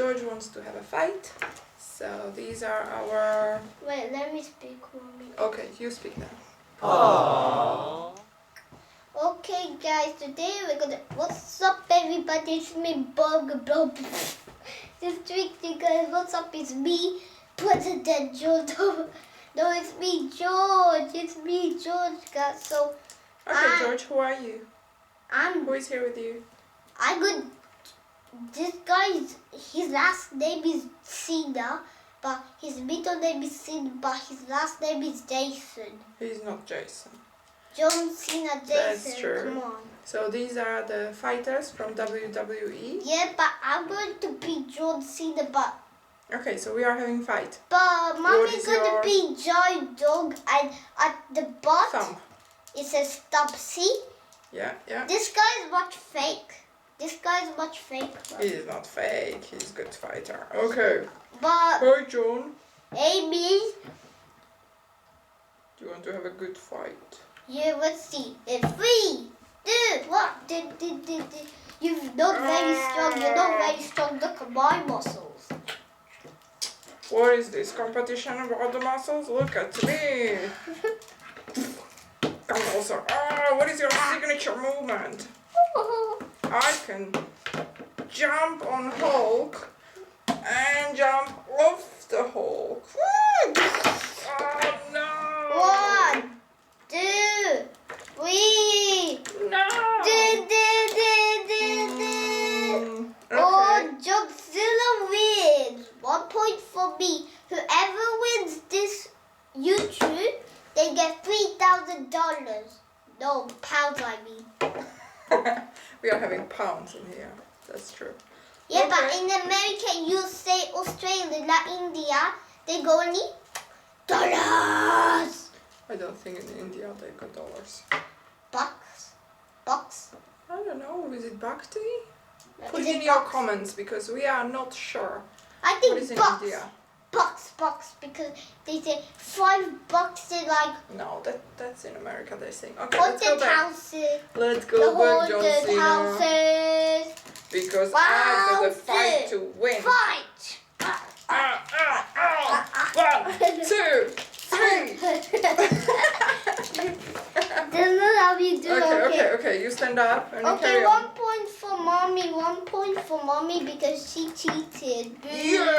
George wants to have a fight. So these are our... Wait, let me speak, Mommy. Okay, you speak now. Aww. Okay, guys, today we're gonna. What's up, everybody? It's me, Bug. This week, you guys, what's up? It's me, President George. No, it's me, George. It's me, George, guys. So, Okay, George, who are you? I'm. Who is here with you? I could. This guy, his last name is Cena, but his middle name is Sin, but his last name is Jason. He's not Jason. John Cena, Jason. That's true. Come on. So these are the fighters from WWE. Yeah, but I'm going to be John Cena, but Okay, so we are having fight. Mommy's is going your- to be giant dog, and at the butt Thumb. it says stop. See, Yeah, yeah. this guy is much fake. This guy is much fake. He is not fake. He's a good fighter. Okay. But Hi, John. Amy, Do you want to have a good fight? yeah, let's see. It's 3, 2, 1. You're not very strong. You're not very strong. Look at my muscles. What is this competition about the muscles? Look at me. Come closer. Oh, what is your signature movement? I can jump on Hulk and jump off the Hulk. Oh no! 1, 2, 3. No! Oh, Okay. Godzilla wins. 1 point for me. Whoever wins this YouTube, they get $3,000. No, pounds, I mean. We are having pounds in here. That's true. Yeah, but Okay. in America, USA, Australia, not India, they go only dollars. I don't think in India they got dollars. Bucks. I don't know. Is it Bhakti? Put Is in it your bucks? comments because we are not sure. I What think is in bucks. India? Bucks, because they say $5 is like No, that's in America. They're saying. Okay, let's go haunted back. houses. Let's The go back, John haunted Cena. houses. Because I've got a fight to win. Fight! 1, 2, 3. This is how we do. Okay. You stand up and you Okay, carry 1 on. point for mommy. 1 point for mommy because she cheated. Yeah!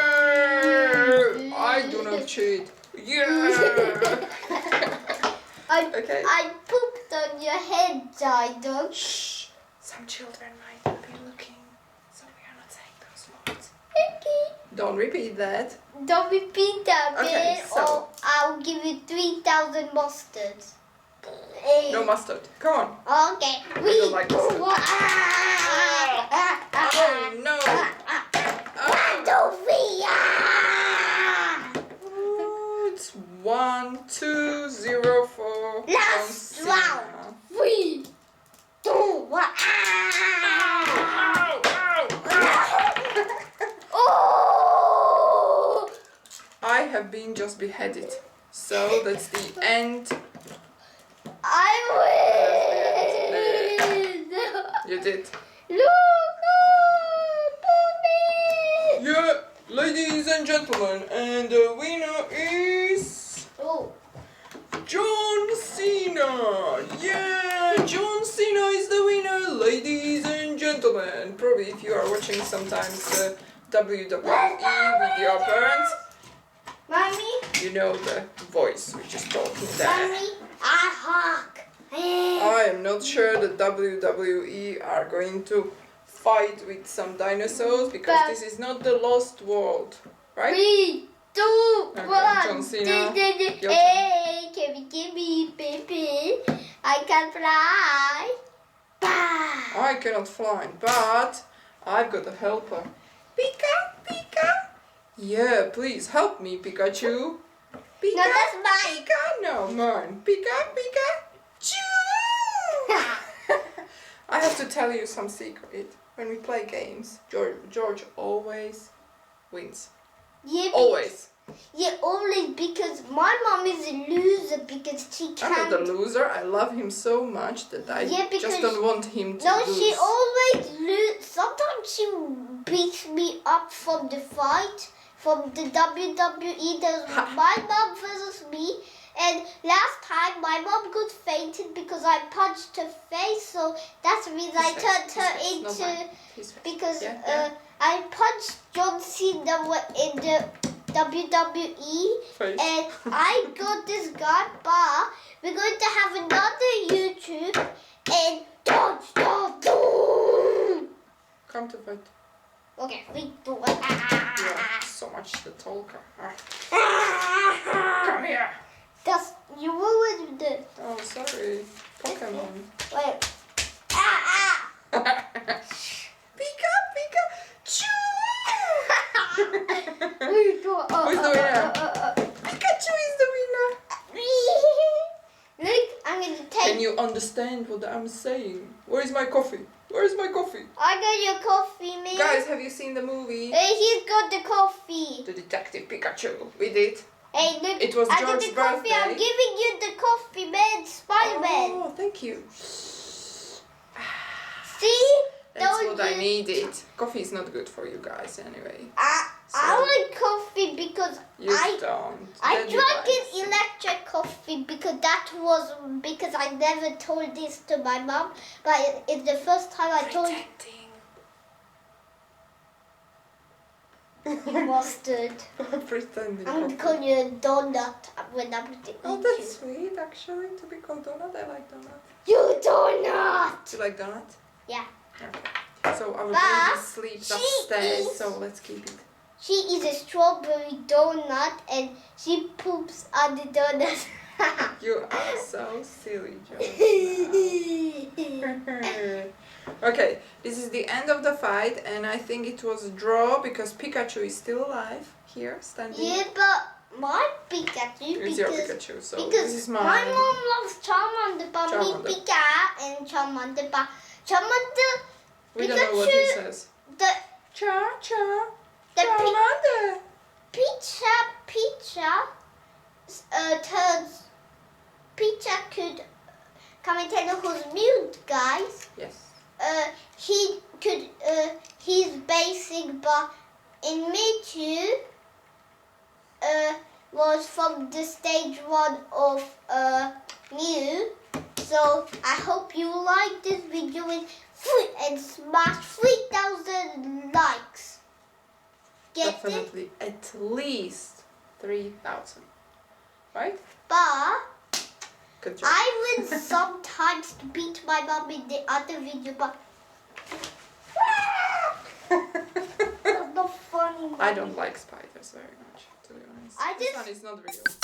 I do not cheat. Yeah! Okay. I pooped on your head, dog. Shh. Some children might be looking, so we are not saying those words. Okay. Don't repeat that. Don't repeat that, Okay, man, so- or I'll give you 3,000 mustards. No mustard. Come on. Okay. don't like mustard. Oh no! Oh, it's 1, 2, 0 for Last John Cena. round. 3, 2, 1. Oh! I have been just beheaded, so that's the end. I win! You did. Look, mommy! Yeah, ladies and gentlemen, and the winner is Oh, John Cena. Yeah, John Cena is the winner, ladies and gentlemen. Probably if you are watching sometimes WWE with your parents, mommy, you know the voice which is talking there. mommy, I hawk. I am not sure that WWE are going to fight with some dinosaurs because But- this is not the lost world, right? 3, 2, Okay, 1. John Cena, your Hey, give me, baby. I can fly. Bah. I cannot fly, but I've got a helper. Pika, Pika. Yeah, please help me, Pikachu. Pika, No, that's mine. Pika. No, mine. Pika, Pika. Choo. I have to tell you some secret. When we play games, George always wins. Yeah, Always. Yeah, always. always, because my mom is a loser because she I'm can't. not a loser. I love him so much that I Yeah, because just don't want him to No, lose. she always lose. Sometimes she beats me up from the fight, from the WWE. There's my mom versus me. And last time my mom got fainted because I punched her face. So that's the reason I turned her into... Because I punched John Cena in the WWE. Face. And I got this guy, but we're going to have another YouTube and dodge. Come to fight. Okay, 3, 2, 1. You are so much the talker. Come here. That's you already did. Oh, sorry. Pokemon. Wait. Pika, Pika, choo! Who's the winner? Pikachu is the winner. Look, I'm going to take... Can you understand what I'm saying? Where is my coffee? Where is my coffee? I got your coffee, man. Guys, have you seen the movie? Hey, he's got the coffee. The Detective Pikachu. We did. Hey, look. It was I got George's the coffee. birthday. I'm giving you the coffee, man. Spider-Man. Oh, thank you. See? That's what I needed. Coffee is not good for you guys anyway. I like coffee because You don't. I That drank device. an electric coffee because because I never told this to my mom, but it's the first time I told you mustard. Pretending. I'm coffee. calling you a donut when I'm eating Oh, that's sweet actually, to be called donut. I like donut. you donut. Do you like donut? Yeah. Okay. So our But baby sleeps she upstairs, eats- so let's keep it. She is a strawberry donut and she poops on the donut. You are so silly, Joe. Okay, this is the end of the fight, and I think it was a draw because Pikachu is still alive here, standing. Yeah, but my Pikachu It's your Pikachu, so because this is mine. my mom loves Charmander, but me Charmander. Pika and Charmander, but Charmander, We don't know what he Pikachu, says. the Cha-cha, the Charmander. Pizza turns Pizza could commentator who's mute, guys. Yes. He could he's basic, but in Mewtwo was from the stage 1 of Mew. So I hope you like this video and smash 3,000 likes. Get it? Definitely at least 3,000. Right? But Good job. I win sometimes to beat my mom in the other video, but that's not funny. I don't like spiders very much, to be honest. I This just- one is not real.